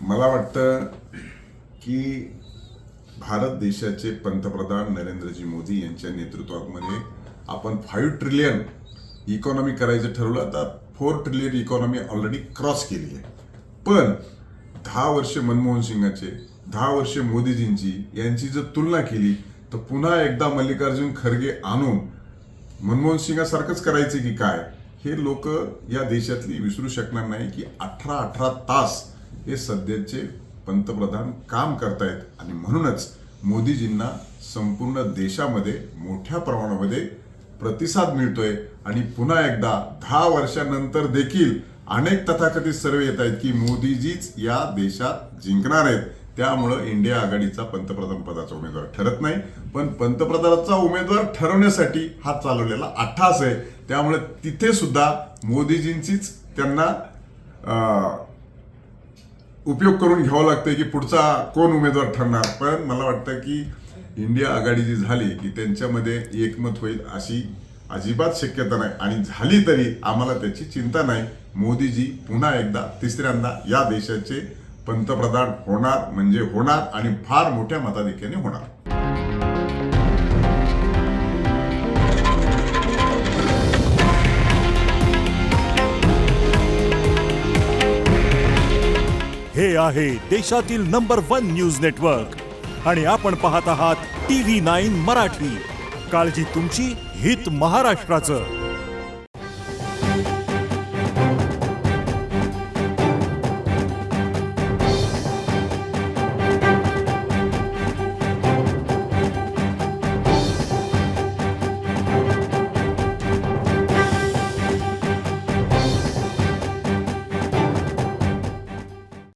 मला वाटतं की भारत देशाचे पंतप्रधान नरेंद्रजी मोदी यांच्या नेतृत्वामध्ये आपण 5 ट्रिलियन इकॉनॉमी करायचं ठरवलं तर 4 ट्रिलियन इकॉनॉमी ऑलरेडी क्रॉस केली आहे. पण 10 वर्ष मनमोहन सिंगाचे, 10 वर्ष मोदीजींची यांची जर तुलना केली तर पुन्हा एकदा मल्लिकार्जुन खरगे आणून मनमोहन सिंगासारखंच करायचे की काय, हे लोक या देशातली विसरू शकणार नाही की 18 तास हे सध्याचे पंतप्रधान काम करतायत आणि म्हणूनच मोदीजींना संपूर्ण देशामध्ये मोठ्या प्रमाणामध्ये प्रतिसाद मिळतोय. आणि पुन्हा एकदा 10 वर्षानंतर देखील अनेक तथाकथित सर्वे येत आहेत की मोदीजीच या देशात जिंकणार आहेत. त्यामुळं इंडिया आघाडीचा पंतप्रधान पदाचा उमेदवार ठरत नाही, पण पंतप्रधानाचा उमेदवार ठरवण्यासाठी हा चालवलेला अट्टाहास आहे. त्यामुळे तिथे सुद्धा मोदीजींचीच त्यांना उपयोग करून घ्यावा लागतंय की पुढचा कोण उमेदवार ठरणार. पण मला वाटतं की इंडिया आघाडी जी झाली की त्यांच्यामध्ये एकमत होईल अशी अजिबात शक्यता नाही. आणि झाली तरी आम्हाला त्याची चिंता नाही. मोदीजी पुन्हा एकदा तिसऱ्यांदा या देशाचे पंतप्रधान होणार म्हणजे होणार आणि फार मोठ्या मताधिक्याने होणार. हे आहे देशातील नंबर 1 न्यूज नेटवर्क आणि आपण पाहत आहात TV9 मराठी. काळजी तुमची, हित महाराष्ट्राचं.